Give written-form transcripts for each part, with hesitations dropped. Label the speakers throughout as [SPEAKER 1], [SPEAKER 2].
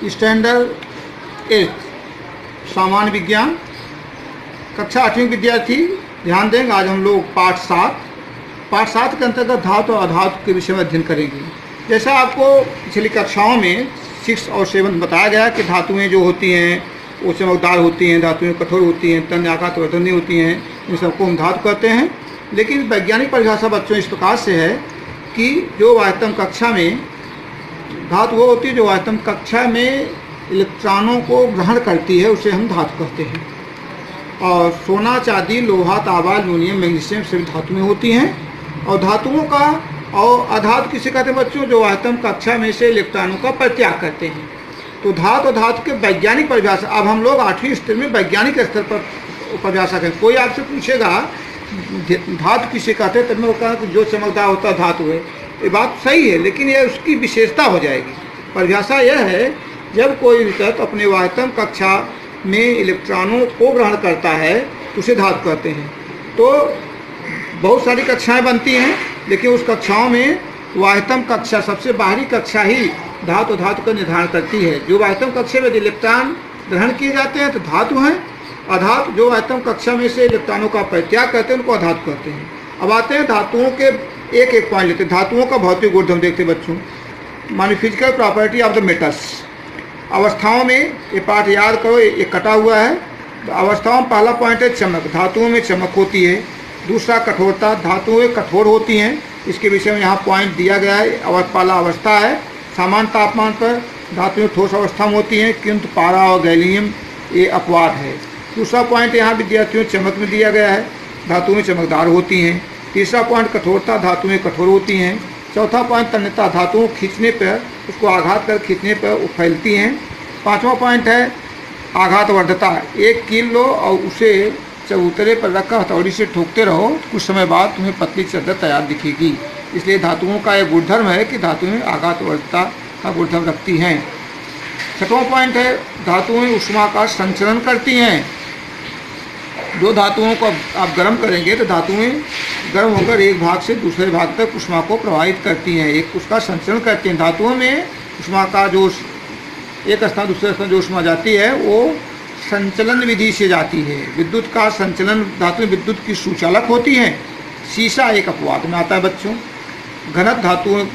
[SPEAKER 1] Standard 8 सामान्य विज्ञान कक्षा 8वीं विद्यार्थी ध्यान देंगे। आज हम लोग पाठ 7 के अंतर्गत धातु और अधातु के विषय में अध्ययन करेंगे। जैसा आपको पिछली कक्षाओं में 6 और 7 में बताया गया कि धातुएं जो होती हैं वो चमकदार होती हैं, धातुएं कठोर होती हैं, तन्य आकार वर्धनीय होती हैं, इन सबको हम धातु कहते हैं। लेकिन वैज्ञानिक परिभाषा बच्चों इस प्रकार से है कि जो वास्तव कक्षा में धातु वो होती है जो वास्तव कक्षा में इलेक्ट्रॉनों को ग्रहण करती है, उसे हम धातु कहते हैं। और सोना, चांदी, लोहा, तांबा, एल्युमिनियम, मैग्नीशियम सभी धातुएं होती हैं। और धातुओं का और अधातु किसे कहते हैं बच्चों? जो वास्तव कक्षा में से इलेक्ट्रॉनों का परित्याग करते हैं। तो धातु और धातु के वैज्ञानिक परिभाषा अब हम लोग 8वीं स्तर में वैज्ञानिक स्तर पर परिभाषा करें। कोई आपसे पूछेगा धातु किसे कहते हैं, तब मैं वो कहूँगा कि जो चमकदार होता है धातु है। ये बात सही है, लेकिन यह उसकी विशेषता हो जाएगी। परिभाषा यह है जब कोई तत्व अपने वास्तव कक्षा में इलेक्ट्रॉनों को ग्रहण करता है तो उसे धातु कहते हैं। तो बहुत सारी कक्षाएं बनती हैं, लेकिन उस कक्षाओं में वास्तव कक्षा सबसे बाहरी कक्षा ही धातु का निर्धारण करती है। जो वास्तव कक्षा में इलेक्ट्रॉन ग्रहण किए जाते हैं तो धातु हैं। अधातु जो वास्तव कक्षा में से इलेक्ट्रॉनों का परित्याग करते हैं उनको अधातु कहते हैं। अब आते हैं धातुओं के एक पॉइंट लेते हैं। धातुओं का भौतिक गुणधर्म देखते हैं बच्चों। मानी physical property of the metals. अवस्थाओं में ये पाठ याद करो, ये कटा हुआ है। तो अवस्थाओं में पहला पॉइंट है चमक। धातुओं में चमक होती है। दूसरा कठोरता, धातुएं कठोर होती हैं। इसके विषय में यहाँ पॉइंट दिया गया है। पहला अवस्था है सामान्य तापमान पर धातुएं ठोस अवस्था में होती हैं, किंतु पारा और गैलियम ये अपवाद है। दूसरा पॉइंट यहाँ विद्यार्थियों चमक में दिया गया है, धातुएं चमकदार होती हैं। तीसरा पॉइंट कठोरता, धातुएं कठोर होती हैं। चौथा पॉइंट तन्यता, धातुओं खींचने पर उसको आघात कर खींचने पर वो फैलती हैं। पांचवा पॉइंट है आघातवर्धता। एक कील लो और उसे चबूतरे पर रखकर हथौड़ी से ठोकते रहो, कुछ समय बाद तुम्हें पतली चादर तैयार दिखेगी। इसलिए धातुओं का एक गुणधर्म है कि धातुएं आघातवर्धता का गुणधर्म रखती हैं। छठवां पॉइंट है धातुएं ऊष्मा का संचरण करती हैं। जो धातुओं को आप गर्म करेंगे तो धातुएं गर्म होकर एक भाग से दूसरे भाग तक ऊष्मा को प्रवाहित करती हैं, एक उसका संचरण करती हैं। धातुओं में ऊष्मा का जो एक स्थान दूसरे स्थान जो ऊष्मा जाती है वो संचलन विधि से जाती है। विद्युत का संचलन, धातुएं विद्युत की सुचालक होती हैं। शीशा एक अपवाद में आता है बच्चों। घनत्व, धातुओं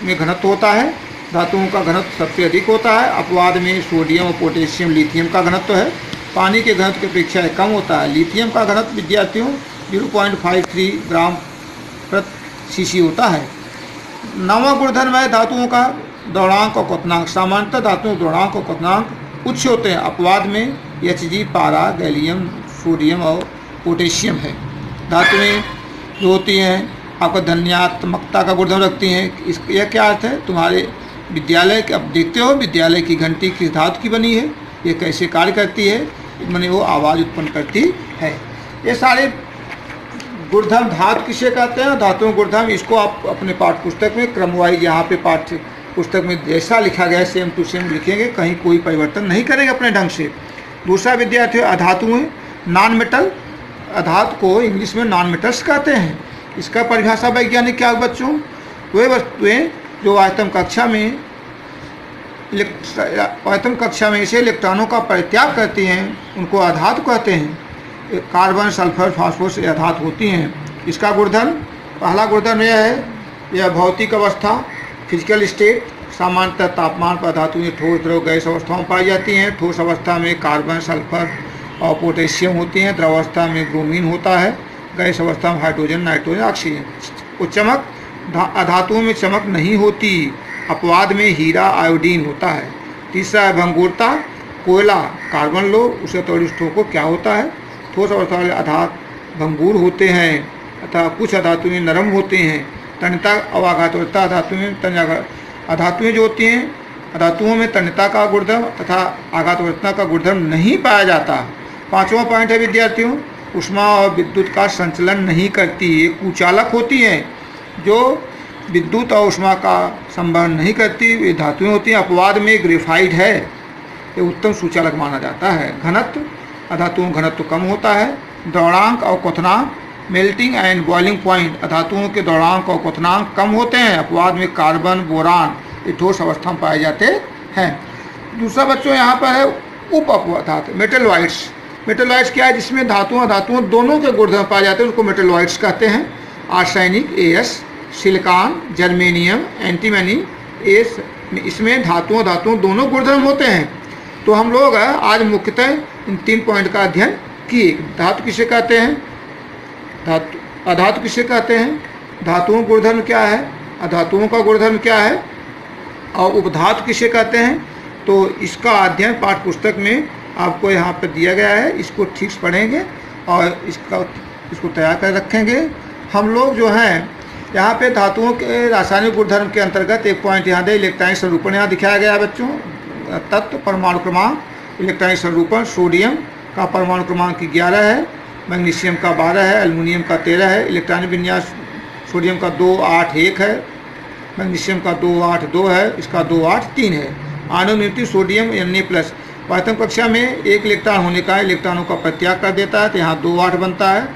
[SPEAKER 1] में घनत्व होता है। धातुओं का घनत्व सबसे अधिक होता है। अपवाद में सोडियम और पोटेशियम, लिथियम का घनत्व है। पानी के घनत्व की अपेक्षा कम होता है। लिथियम का घनत्व विद्यार्थियों 0.53 ग्राम प्रति सीसी होता है। नौवां गुणधर्म है धातुओं का द्रवणांक और क्वथनांक। सामान्यतः धातुओं द्रवणांक और क्वथनांक उच्च होते हैं। अपवाद में Hg, पारा, गैलियम, सोडियम और पोटेशियम है। धातुएं जो होती हैं आपका धन्यात्मकता का गुणधर्म रखती हैं। इस यह क्या अर्थ है? तुम्हारे विद्यालय के, अब देखते हो विद्यालय की घंटी किस धातु की बनी है, ये कैसे कार्य करती है, माने वो आवाज़ उत्पन्न करती है। ये सारे गुणधर्म धातु किसे कहते हैं? धातुओं गुणधर्म। इसको आप अपने पाठ्य पुस्तक में क्रमवाइज यहाँ पे पाठ्य पुस्तक में जैसा लिखा गया है सेम टू सेम लिखेंगे, कहीं कोई परिवर्तन नहीं करेंगे अपने ढंग से। दूसरा विद्यार्थी अधातुएं नॉन मेटल। अधातु को इंग्लिश में नॉन मेटल्स कहते हैं। इसका परिभाषा वैज्ञानिक क्या है बच्चों? वे वस्तुएं जो वास्तव कक्षा में से इलेक्ट्रॉनों का परित्याग करती हैं उनको अधातु कहते हैं। कार्बन, सल्फर, फास्फोरस ये अधातु होती हैं। इसका गुणधर्म, पहला गुणधर्म यह है, यह भौतिक अवस्था फिजिकल स्टेट। सामान्यतः तापमान पर धातुएं ठोस, द्रव, गैस अवस्थाओं में पाई जाती हैं। ठोस अवस्था में कार्बन, सल्फर और पोटेशियम होती हैं। द्रव अवस्था में ब्रोमीन होता है। गैस अवस्था में हाइड्रोजन, नाइट्रोजन, ऑक्सीजन। वो चमक, अधातुओं में चमक नहीं होती। अपवाद में हीरा, आयोडीन होता है। तीसरा है भंगुरता। कोयला, कार्बन लो उसे तोड़ी ठोको, क्या होता है? ठोस अवस्था वाले अधातु भंगुर होते हैं तथा कुछ अधातुएं नरम होते हैं। तन्यता और आघातवर्धता, अधातुएं जो होती हैं अधातुओं में तन्यता का गुणधर्म तथा आघातवर्धता का गुणधर्म नहीं पाया जाता। पांचवा पॉइंट है विद्यार्थियों ऊष्मा और विद्युत का संचलन नहीं करती। ये कुचालक होती हैं जो विद्युत और ऊष्मा का संवहन नहीं करती, ये धातुएं होती हैं। अपवाद में ग्रेफाइट है, ये उत्तम सुचालक माना जाता है। घनत्व, अधातुओं घनत्व कम होता है। द्रवणांक और क्वथनांक, मेल्टिंग एंड बॉइलिंग पॉइंट, अधातुओं के द्रवणांक और क्वथनांक कम होते हैं। अपवाद में कार्बन, बोरान ये ठोस अवस्था में पाए जाते हैं। दूसरा बच्चों यहाँ पर है उप अपधातु मेटलॉइड्स। मेटलॉइड्स क्या है? जिसमें धातुओं धातुओं दोनों के गुणधर्म पाए जाते हैं, उसको मेटलॉइड्स कहते हैं। Arsenic AS, silicon, germanium, antimony S, इसमें धातुओं धातुओं दोनों गुणधर्म होते हैं। तो हम लोग आज मुख्यतः इन 3 पॉइंट का अध्ययन किए। धातु किसे कहते हैं, धातु अधातु किसे कहते हैं, धातुओं का गुणधर्म क्या है, अधातुओं का गुणधर्म क्या है, और उपधातु किसे कहते हैं। तो इसका अध्ययन पाठ्य पुस्तक में आपको यहाँ पर दिया गया है। इसको ठीक से पढ़ेंगे और इसको तैयार कर रखेंगे। हम लोग जो हैं यहाँ पे धातुओं के रासायनिक गुणधर्म के अंतर्गत एक पॉइंट यहाँ दे, इलेक्ट्रॉनिक संरूपण यहाँ दिखाया गया है बच्चों। तत्व परमाणु क्रमांक, इलेक्ट्रॉनिक संरूपण, सोडियम का परमाणु क्रमांक 11 है, मैग्नीशियम का 12 है, एल्युमिनियम का 13 है। इलेक्ट्रॉनिक विन्यास सोडियम का 281 है, मैग्नीशियम का 282 है, इसका 283 है। आणविक न्यूट्री सोडियम Na+। प्रथम कक्षा में एक इलेक्ट्रॉन होने का इलेक्ट्रॉनों का परित्याग कर देता है, तो यहाँ 2 बनता है।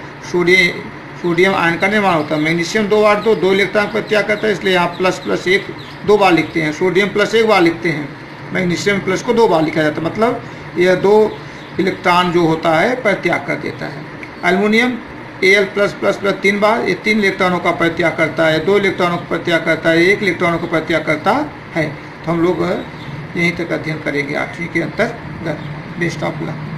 [SPEAKER 1] सोडियम आयन का निर्माण होता है। मैग्नीशियम 282 2 इलेक्ट्रॉन परित्याग करता है, इसलिए यहाँ ++1 2 बार लिखते हैं। सोडियम +1 बार लिखते हैं, मैग्नीशियम प्लस को 2 बार लिखा जाता है, मतलब यह 2 इलेक्ट्रॉन जो होता है परित्याग कर देता है। एल्युमिनियम Al+++ 3 बार, ये 3 इलेक्ट्रॉनों का परित्याग करता है, 2 इलेक्ट्रॉनों का परित्याग करता है, 1 इलेक्ट्रॉनों का परित्याग करता है। तो हम लोग यहीं तक अध्ययन करेंगे 8वीं के अंतर्गत। Best of luck.